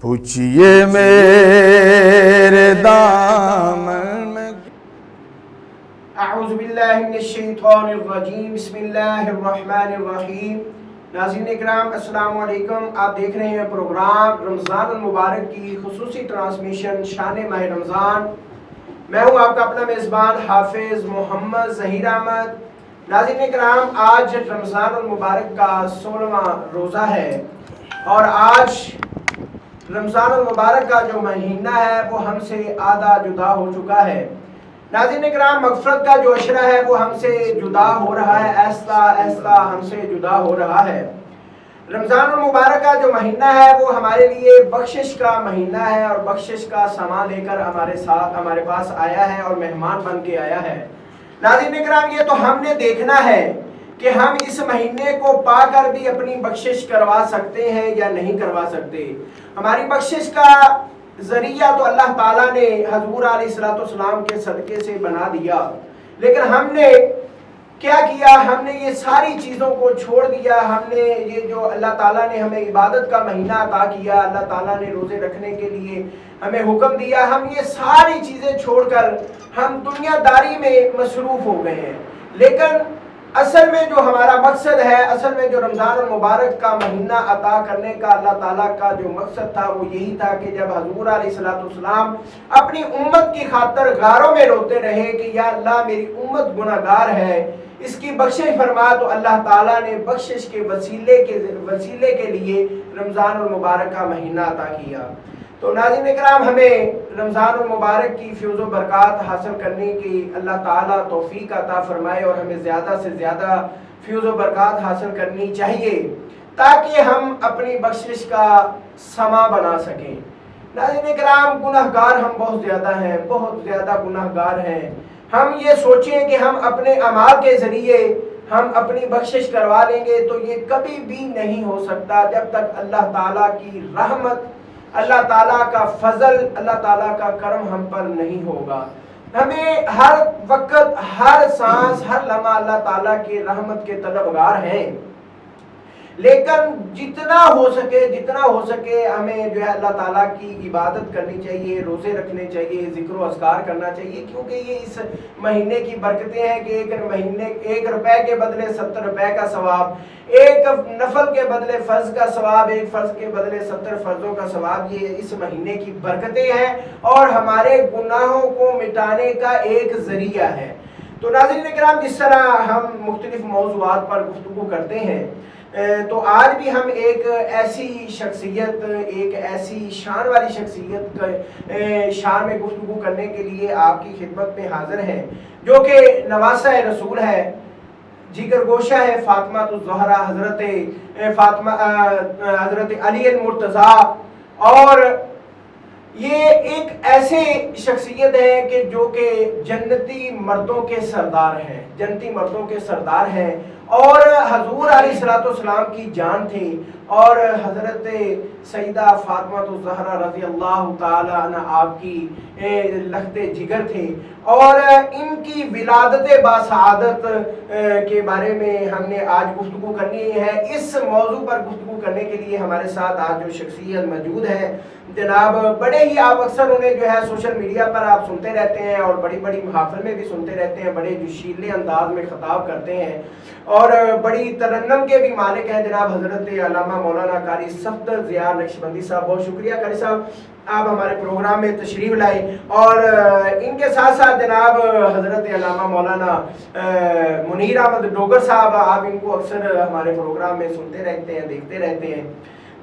پوچھئے میرے دامن میں اعوذ باللہ من الشیطان الرجیم بسم اللہ الرحمن الرحیم۔ ناظرین اکرام السلام علیکم، آپ دیکھ رہے ہیں پروگرام رمضان المبارک کی خصوصی ٹرانسمیشن شان ماہ رمضان۔ میں ہوں آپ کا اپنا میزبان حافظ محمد ظہیر احمد۔ ناظرین اکرام، آج رمضان المبارک کا 16واں روزہ ہے اور آج رمضان المبارک کا جو مہینہ ہے وہ ہم سے آدھا جدا ہو چکا ہے۔ ناظرین اکرام، مغفرت کا جو عشرہ ہے وہ ہم سے جدا ہو رہا ہے، آہستہ آہستہ ہم سے جدا ہو رہا ہے۔ رمضان المبارک کا جو مہینہ ہے وہ ہمارے لیے بخشش کا مہینہ ہے اور بخشش کا سامان لے کر ہمارے پاس آیا ہے اور مہمان بن کے آیا ہے۔ ناظرین اکرام، یہ تو ہم نے دیکھنا ہے کہ ہم اس مہینے کو پا کر بھی اپنی بخشش کروا سکتے ہیں یا نہیں کروا سکتے۔ ہماری بخشش کا ذریعہ تو اللہ تعالیٰ نے حضور علیہ السلام کے صدقے سے بنا دیا، لیکن ہم نے کیا کیا؟ ہم نے یہ ساری چیزوں کو چھوڑ دیا۔ ہم نے یہ جو اللہ تعالیٰ نے ہمیں عبادت کا مہینہ عطا کیا، اللہ تعالیٰ نے روزے رکھنے کے لیے ہمیں حکم دیا، ہم یہ ساری چیزیں چھوڑ کر ہم دنیا داری میں مصروف ہو گئے ہیں۔ لیکن اصل میں جو ہمارا مقصد ہے، اصل میں جو رمضان المبارک کا مہینہ عطا کرنے کا اللہ تعالیٰ کا جو مقصد تھا وہ یہی تھا کہ جب حضور علیہ السلام اپنی امت کی خاطر غاروں میں روتے رہے کہ یا اللہ میری امت گناہگار ہے، اس کی بخشش فرما، تو اللہ تعالیٰ نے بخشش کے وسیلے کے لیے رمضان المبارک کا مہینہ عطا کیا۔ تو ناظرین اکرام، ہمیں رمضان المبارک کی فیض و برکات حاصل کرنے کی اللہ تعالیٰ توفیق عطا فرمائے اور ہمیں زیادہ سے زیادہ فیض و برکات حاصل کرنی چاہیے تاکہ ہم اپنی بخشش کا سما بنا سکیں۔ ناظرین اکرام، گناہگار ہم بہت زیادہ ہیں، بہت زیادہ گناہگار ہیں۔ ہم یہ سوچیں کہ ہم اپنے اعمال کے ذریعے ہم اپنی بخشش کروا لیں گے تو یہ کبھی بھی نہیں ہو سکتا جب تک اللہ تعالیٰ کی رحمت، اللہ تعالیٰ کا فضل، اللہ تعالیٰ کا کرم ہم پر نہیں ہوگا۔ ہمیں ہر وقت، ہر سانس، ہر لمحہ اللہ تعالیٰ کی رحمت کے طلبگار ہیں، لیکن جتنا ہو سکے ہمیں جو ہے اللہ تعالیٰ کی عبادت کرنی چاہیے، روزے رکھنے چاہیے، ذکر و اذکار کرنا چاہیے، کیونکہ یہ اس مہینے کی برکتیں ہیں کہ ایک روپے کے بدلے 70 روپے کا ثواب، ایک نفل کے بدلے فرض کا ثواب، ایک فرض کے بدلے 70 فرضوں کا ثواب، یہ اس مہینے کی برکتیں ہیں اور ہمارے گناہوں کو مٹانے کا ایک ذریعہ ہے۔ تو ناظرین اکرام، جس طرح ہم مختلف موضوعات پر گفتگو کرتے ہیں تو آج بھی ہم ایک ایسی شخصیت، ایک ایسی شان والی شخصیت شان میں گفتگو کرنے کے لیے آپ کی خدمت میں حاضر ہیں، جو کہ نواسہ رسول ہے، جگر گوشہ ہے، فاطمہ الزہرا، حضرت علی المرتضیٰ، اور یہ ایک ایسے شخصیت ہے کہ جو کہ جنتی مردوں کے سردار ہیں اور حضور علیہ السلام کی جان تھی اور حضرت سیدہ فاطمہ الزہرا رضی اللہ تعالی عنہ آپ کی لخت جگر تھے، اور ان کی ولادت باسعادت کے بارے میں ہم نے آج گفتگو کرنی ہے۔ اس موضوع پر گفتگو کرنے کے لیے ہمارے ساتھ آج جو شخصیت موجود ہے جناب، بڑے ہی آپ اکثر انہیں جو ہے سوشل میڈیا پر آپ سنتے رہتے ہیں اور بڑی بڑی محافل میں بھی سنتے رہتے ہیں، بڑے جوشیلے انداز میں خطاب کرتے ہیں اور بڑی ترنم کے بھی مالک ہیں جناب حضرت علامہ مولانا قاری صفدر ضیاء نقشبندی صاحب۔ بہت شکریہ قاری صاحب، آپ ہمارے پروگرام میں تشریف لائے، اور ان کے ساتھ ساتھ جناب حضرت علامہ مولانا منیر احمد ڈوگر صاحب، آپ ان کو اکثر ہمارے پروگرام میں سنتے رہتے ہیں، دیکھتے رہتے ہیں۔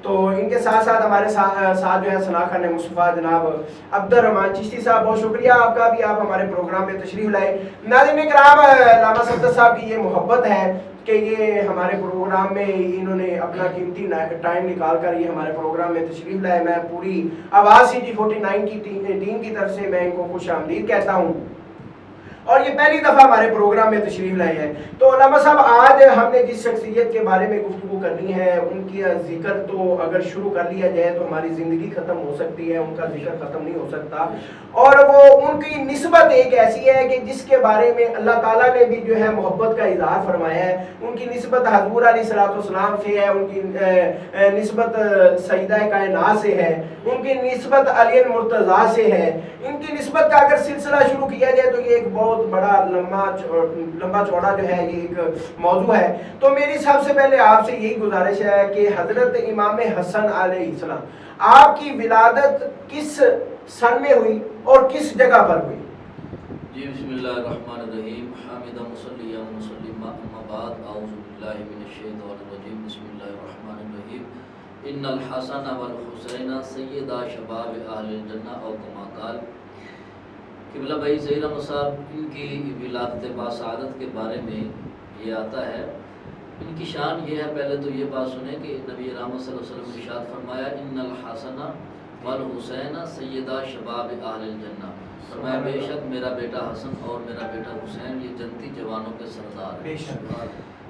تو ان کے ساتھ ساتھ ہمارے ساتھ جو ہے ثنا خان مصطفیٰ جناب عبد الرحمان چشتی صاحب، بہت شکریہ آپ کا بھی، آپ ہمارے پروگرام میں تشریف لائے۔ ناظرین اکرام، علامہ صفدر صاحب کی یہ محبت ہے کہ یہ ہمارے پروگرام میں انہوں نے اپنا قیمتی ٹائم نکال کر یہ ہمارے پروگرام میں تشریف لائے۔ میں پوری آواز CG49 کی ٹیم کی طرف سے میں ان کو خوش آمدید کہتا ہوں۔ اور یہ پہلی دفعہ ہمارے پروگرام میں تشریف لائے ہیں. تو علامہ صاحب آج ہم نے جس شخصیت کے بارے میں گفتگو کرنی ہے ان کی ذکر تو اگر شروع کر لیا جائے تو ہماری زندگی ختم ہو سکتی ہے, ان کا ذکر ختم نہیں ہو سکتا. اور وہ ان کی نسبت ایک ایسی ہے کہ جس کے بارے میں اللہ تعالیٰ نے بھی جو ہے محبت کا اظہار فرمایا ہے. ان کی نسبت حضور علیہ الصلوۃ والسلام سے ہے, ان کی نسبت سیدہ کائنات سے ہے, ان کی نسبت علی المرتضیٰ سے ہے. ان کی نسبت کا اگر سلسلہ شروع کیا جائے تو یہ ایک بہت بڑا لمبا چوڑا جو ہے یہ ایک موضوع ہے. تو میری سب سے پہلے آپ سے یہی گزارش ہے کہ حضرت امام حسن علیہ السلام آپ کی ولادت کس سن میں ہوئی اور کس جگہ پر ہوئی؟ جی بسم اللہ الرحمن الرحیم. حامدہ مصلی و مسلم اما بعد اعوذ باللہ من الشیطان الرجیم. بسم اللہ الرحمن الرحیم. ان الحسن والحسین سیدہ شباب اہل الجنہ او کما قال. قبلہ بھائی ظہیر احمد صاحب ان کی ولادت باسعادت کے بارے میں یہ آتا ہے. ان کی شان یہ ہے, پہلے تو یہ بات سنیں کہ نبی رحمت صلی اللہ علیہ وسلم نے ارشاد فرمایا ان الحسن والحسین سیدہ شباب اہل الجنہ. فرمایا بے شک میرا بیٹا حسن اور میرا بیٹا حسین یہ جنتی جوانوں کے سردار ہیں.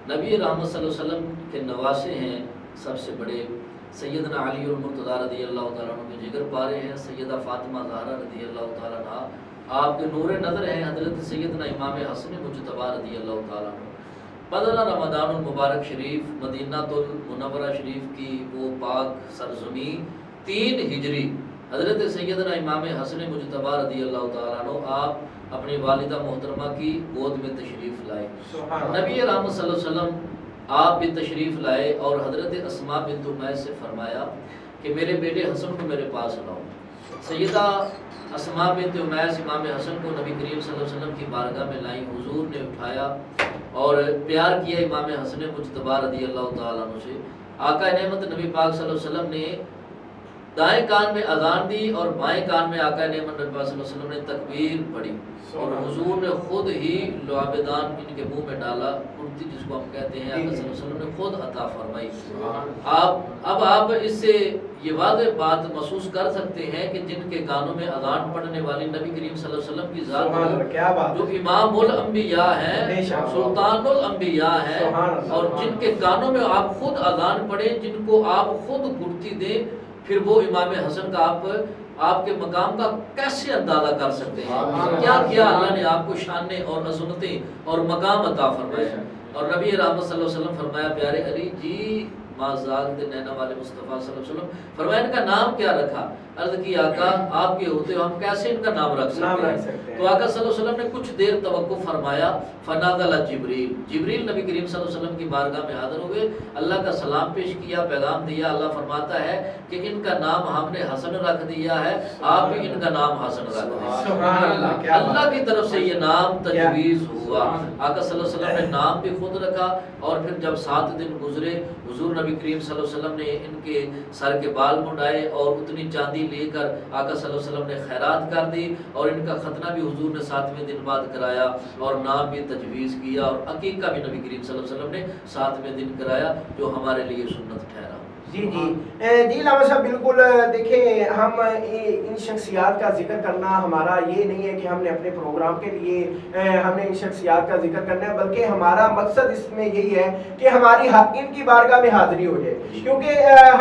نبی رحمت صلی اللہ علیہ وسلم کے نواسے ہیں سب سے بڑے سیدنا علی المرتضیٰ رضی اللہ تعالیٰ عنہ کے جگر پارے ہیں, سیدہ فاطمہ زہرا رضی اللہ تعالیٰ عنہ آپ کے نور نظر ہیں, حضرت سیدنا امام حسن مجتبی رضی اللہ تعالیٰ عنہ. بدر رمضان المبارک شریف مدینہ المنورہ شریف کی وہ پاک سرزمین 3 ہجری حضرت سیدنا امام حسن مجتبی رضی اللہ تعالیٰ عنہ آپ اپنی والدہ محترمہ کی گود میں تشریف لائے. نبی رحمت صلی اللہ علیہ وسلم آپ بھی تشریف لائے اور حضرت اسماء بنت امیس سے فرمایا کہ میرے بیٹے حسن کو میرے پاس لاؤ. سیدہ اسماء بنت امیس امام حسن کو نبی کریم صلی اللہ علیہ وسلم کی بارگاہ میں لائیں. حضور نے اٹھایا اور پیار کیا امام حسن مجتبی رضی اللہ تعالیٰ عنہ سے. آقا نعمت نبی پاک صلی اللہ علیہ وسلم نے دائیں کان میں اذان دی اور بائیں کان میں آقا نعمت نبی پاک صلی اللہ علیہ وسلم نے تکبیر پڑھی اور حضور نے خود ہی لعابدان ان کے منہ میں ڈالا, کرتی جس کو ہم کہتے ہیں, آقا صلی اللہ علیہ وسلم نے خود عطا فرمائی. آپ اس سے یہ واضح بات محسوس کر سکتے ہیں کہ جن کے کانوں میں اذان پڑھنے والی نبی کریم صلی اللہ علیہ وسلم کی ذات جو امام الانبیاء ہیں, سلطان الانبیاء ہیں, اور جن کے کانوں میں آپ خود اذان پڑھیں, جن کو آپ خود گھٹتی دیں, پھر وہ امام حسن کا آپ کے مقام کا کیسے اندازہ کر سکتے ہیں. کیا کیا اللہ نے آپ کو شانیں اور عظمتیں اور مقام عطا فرمایا. اور نبی رحمت صلی اللہ علیہ وسلم فرمایا پیارے علی جی مازاغ نینا والے مصطفیٰ صلی اللہ علیہ وسلم, فرمایا ان کا نام کیا رکھا. عرض کی آقا آپ کے ہوتے ہو ہم کیسے ان کا نام رکھ سکتے ہیں. تو آقا صلی اللہ علیہ وسلم نے کچھ دیر توقف فرمایا. فنازل جبریل, جبریل نبی کریم صلی اللہ علیہ وسلم کی بارگاہ میں حاضر ہوئے, اللہ کا سلام پیش کیا, پیغام دیا. اللہ فرماتا ہے کہ ان کا نام ہم نے حسن رکھ دیا ہے, آپ بھی ان کا نام حسن رکھ دیا. اللہ کی طرف سے یہ نام تجویز ہوا. آقا صلی اللہ علیہ وسلم نے نام بھی خود رکھا اور پھر جب 7 دن گزرے حضور نبی کریم صلی اللہ علیہ وسلم نے ان کے سر کے بال منڈائے اور اتنی چاندی لے کر آقا صلی اللہ علیہ وسلم نے خیرات کر دی اور ان کا ختنہ بھی حضور نے 7ویں دن بعد کرایا اور نام بھی تجویز کیا اور عقیقہ بھی نبی کریم صلی اللہ علیہ وسلم نے 7ویں دن کرایا, جو ہمارے لیے سنت ٹھہرا. جی علامہ صاحب بالکل. دیکھیں ہم ان شخصیات کا ذکر کرنا ہمارا یہ نہیں ہے کہ ہم نے اپنے پروگرام کے لیے ہم نے ان شخصیات کا ذکر کرنا ہے, بلکہ ہمارا مقصد اس میں یہی ہے کہ ہماری ان کی بارگاہ میں حاضری ہو جائے. کیونکہ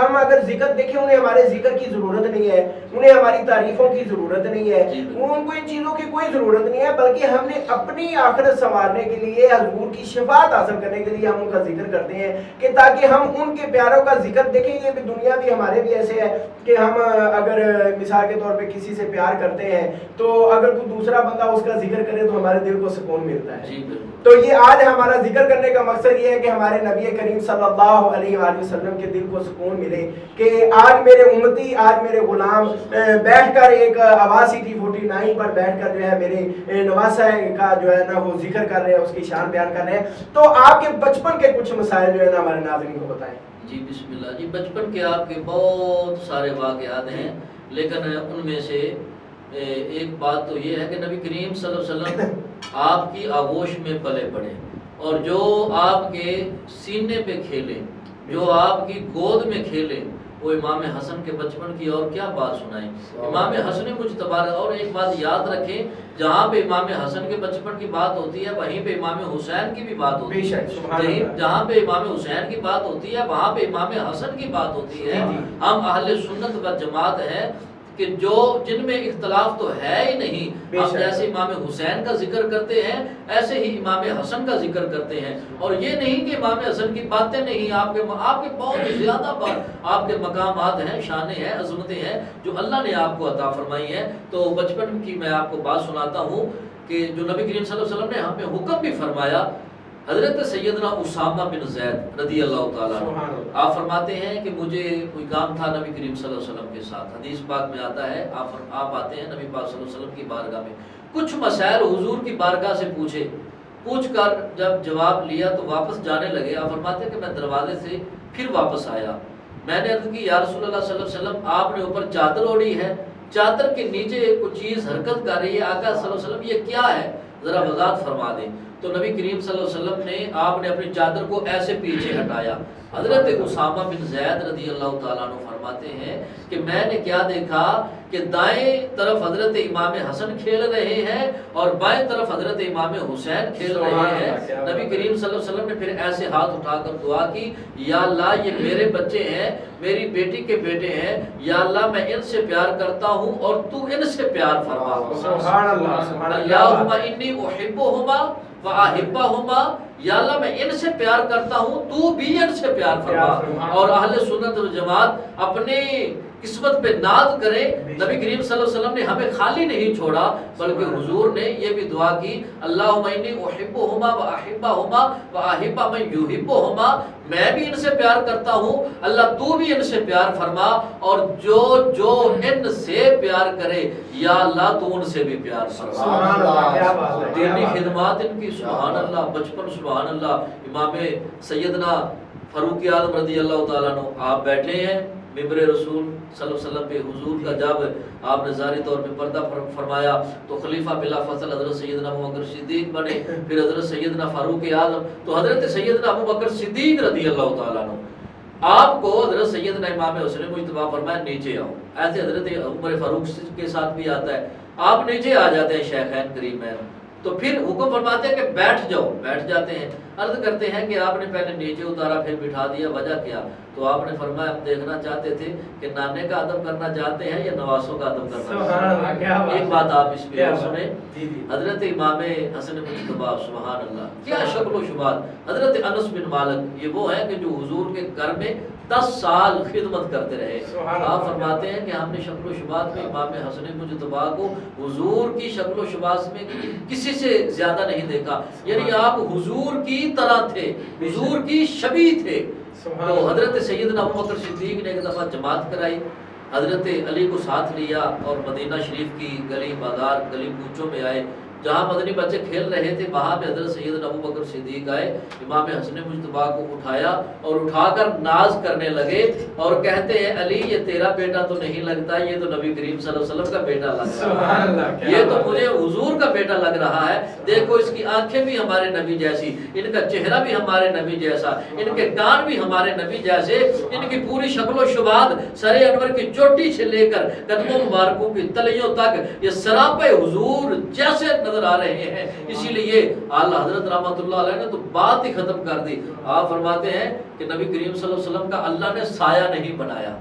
ہم اگر ذکر دیکھیں انہیں ہمارے ذکر کی ضرورت نہیں ہے, انہیں ہماری تعریفوں کی ضرورت نہیں ہے, ان کو ان چیزوں کی کوئی ضرورت نہیں ہے, بلکہ ہم نے اپنی آخرت سنوارنے کے لیے حضور کی شفاعت حاصل کرنے کے لیے ہم ان کا ذکر کرتے ہیں کہ تاکہ ہم ان کے پیاروں کا ذکر دیکھیں. یہ بھی دنیا بھی ہمارے بھی ایسے ہے کہ ہم اگر مثال کے طور پہ کسی سے پیار کرتے ہیں تو اگر کوئی دوسرا بندہ اس کا ذکر کرے تو ہمارے دل کو سکون ملتا ہے. تو یہ آج ہمارا ذکر کرنے کا مقصد یہ ہے کہ ہمارے نبی کریم صلی اللہ علیہ وآلہ وسلم کے دل کو سکون ملے کہ آج میرے امتی, آج میرے غلام بیٹھ کر ایک آواز سی 49 پر بیٹھ کر جو ہے میرے نواسہ کا جو ہے نا وہ ذکر کر رہے ہیں, اس کی شان بیان کر رہے ہیں. تو آپ کے بچپن کے کچھ مسائل جو ہے نا ہمارے ناظرین کو بتائیں. جی بسم اللہ. جی بچپن کے آپ کے بہت سارے واقعات ہیں, لیکن ان میں سے ایک بات تو یہ ہے کہ نبی کریم صلی اللہ علیہ وسلم آپ کی آغوش میں پلے پڑے اور جو آپ کے سینے پہ کھیلے, جو آپ کی گود میں کھیلے, وہ امام حسن کے بچپن کی اور کیا بات سنائیں. امام حسن مجتبی. اور ایک بات یاد رکھیں، جہاں پہ امام حسن کے بچپن کی بات ہوتی ہے وہیں پہ امام حسین کی بھی بات ہوتی ہے. جہاں پہ امام حسین کی بات ہوتی ہے وہاں پہ امام حسن کی بات ہوتی ہے. ہم اہل سنت و جماعت ہیں کہ جن میں اختلاف تو ہے ہی نہیں. ہم جیسے امام حسین کا ذکر کرتے ہیں ایسے ہی امام حسن کا ذکر کرتے ہیں. اور یہ نہیں کہ امام حسن کی باتیں نہیں، آپ کے بہت زیادہ آپ کے مقامات ہیں، شانیں ہیں، عظمتیں ہیں جو اللہ نے آپ کو عطا فرمائی ہیں. تو بچپن کی میں آپ کو بات سناتا ہوں کہ جو نبی کریم صلی اللہ علیہ وسلم نے ہمیں حکم بھی فرمایا. حضرت سیدنا اسامہ بن زید رضی اللہ تعالیٰ عنہ آپ فرماتے ہیں کہ مجھے کوئی کام تھا نبی کریم صلی اللہ علیہ وسلم کے ساتھ. حدیث پاک میں آتا ہے آپ آتے ہیں نبی پاک صلی اللہ علیہ وسلم کی بارگاہ میں، کچھ مسائل حضور کی بارگاہ سے پوچھ کر جب جواب لیا تو واپس جانے لگے. آپ فرماتے ہیں کہ میں دروازے سے پھر واپس آیا. میں نے عرض کی یا رسول اللہ صلی اللہ علیہ وسلم آپ نے اوپر چادر اوڑھی ہے، چادر کے نیچے کچھ چیز حرکت کر رہی ہے، آقا صلی اللہ علیہ وسلم یہ کیا ہے، ذرا وضاحت فرما دیں. تو نبی کریم صلی اللہ علیہ وسلم نے آپ نے اپنی چادر کو ایسے پیچھے ہٹایا. حضرت اسامہ بن زید رضی اللہ تعالیٰ عنہ فرماتے ہیں کہ میں نے کیا دیکھا کہ دائیں طرف حضرت امام حسن کھیل رہے ہیں اور بائیں طرف حضرت امام حسین کھیل رہے ہیں. نبی کریم صلی اللہ علیہ وسلم نے پھر ایسے ہاتھ اٹھا کر دعا کی، یا اللہ یہ میرے بچے ہیں، میری بیٹی کے بیٹے ہیں، یا اللہ میں ان سے پیار کرتا ہوں اور تو ان سے پیار فرما. سبحان اللہ. اللہم انی احبہما وَأَحِبَّهُمَا، یا اللہ میں ان سے پیار کرتا ہوں تو بھی ان سے پیار فرما. اور اہل سنت و جماعت اپنی قسمت پہ ناز کریں. نبی کریم صلی اللہ علیہ وسلم نے ہمیں خالی نہیں چھوڑا بلکہ حضور نے یہ بھی دعا کی، اللہم انی احبہما وَأَحِبَّهُمَا وَأَحِبَّ مَن يُحِبُّهُمَا، میں بھی ان سے پیار کرتا ہوں، اللہ تو بھی ان سے پیار فرما، اور جو ان سے پیار کرے یا اللہ تو ان سے بھی پیار فرما. سبحان اللہ. کیا بات ہے. دینی خدمات ان کی سبحان اللہ، بچپن سبحان اللہ. امام سیدنا فاروق اعظم رضی اللہ تعالیٰ عنہ آپ بیٹھے ہیں ممبر رسول صلی اللہ علیہ وسلم پہ. حضور کا جب آپ نے ظاہری طور پہ پردہ فرمایا تو خلیفہ بلا فصل حضرت سیدنا ابو بکر صدیق بنے، پھر حضرت سیدنا فاروق اعظم. تو حضرت سیدنا ابو بکر صدیق رضی اللہ تعالیٰ عنہ آپ کو حضرت سیدنا امام حسن مجتبی فرمایا نیچے آؤ. ایسے حضرت عمر فاروق کے ساتھ بھی آتا ہے، آپ نیچے آ جاتے ہیں شیخین کریم ہیں. تو پھر حکم فرماتے ہیں کہ بیٹھ جاؤ، بیٹھ جاتے ہیں. عرض کرتے ہیں کہ آپ نے پہلے نیچے اتارا پھر بٹھا دیا، وجہ کیا؟ تو آپ نے فرمایا ہم دیکھنا چاہتے تھے کہ نانے کا ادب کرنا چاہتے ہیں یا نواسوں کا ادب کرنا چاہتے ہیں. ایک بات آپ اس پہ سنیں، حضرت امام حسن مجتبی سبحان اللہ کیا شکل و شبات. حضرت انس بن مالک یہ وہ ہیں کہ جو حضور کے گھر میں 10 سال خدمت کرتے رہے. آپ فرماتے ہیں کہ ہم نے شکل و شبات میں امام حسن مجتبی کو حضور کی شکل و شبات میں کسی سے زیادہ نہیں دیکھا. یعنی آپ حضور کی طرح تھے، حضور کی شبیہ تھے. تو حضرت سیدنا ابو بکر صدیق نے ایک دفعہ جماعت کرائی، حضرت علی کو ساتھ لیا اور مدینہ شریف کی گلی بازار گلی کوچوں میں آئے. جہاں مدنی بچے کھیل رہے تھے وہاں پہ حضرت سیدنا ابو بکر صدیق آئے، امام حسن مجتبی کو اٹھایا اور اٹھا کر ناز کرنے لگے اور کہتے ہیں علی یہ تیرا بیٹا تو نہیں لگتا، یہ تو نبی کریم صلی اللہ علیہ وسلم کا بیٹا لگ رہا ہے، یہ تو مجھے حضور کا بیٹا لگ رہا ہے. دیکھو اس کی آنکھیں بھی ہمارے نبی جیسی، ان کا چہرہ بھی ہمارے نبی جیسا، ان کے کان بھی ہمارے نبی جیسے، ان کی پوری شکل و شبات سر انور کی چوٹی سے لے کر قدموں مبارکوں کی تلیوں تک یہ سراپے حضور جیسے نظر آ رہے ہیں. اسی لیے اعلی حضرت رحمۃ اللہ علیہ نے تو بات ہی ختم کر دی. آپ فرماتے ہیں کہ نبی کریم صلی اللہ علیہ وسلم کا اللہ نے سایہ نہیں بنایا.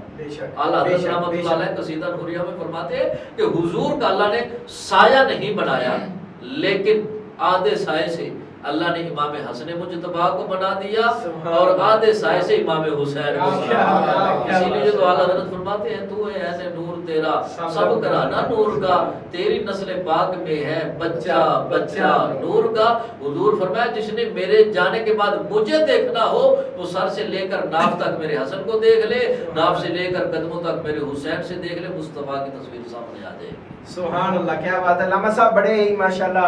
اعلی حضرت رحمۃ اللہ علیہ قصیدہ نوریہ میں فرماتے ہیں کہ حضور کا اللہ نے سایہ نہیں بنایا، لیکن آدھے سائے سے اللہ نے امام حسن مجتبی کو بنا دیا اور آدھے سائے سے امام حسین کو بنا دیا. اسی لیے تو اعلیٰ حضرت فرماتے ہیں تو ہے ایسے نور تیرا سب کرانا نور کا، تیری نسل پاک میں ہے بچہ بچہ نور کا. حضور فرمایا جس نے میرے جانے کے بعد مجھے دیکھنا ہو وہ سر سے لے کر ناف تک میرے حسن کو دیکھ لے، ناف سے لے کر قدموں تک میرے حسین سے دیکھ لے، مصطفیٰ کی تصویر سامنے آ جائے گی. سبحان اللہ. کیا بات ہے. علامہ صاحب بڑے ہی ماشاءاللہ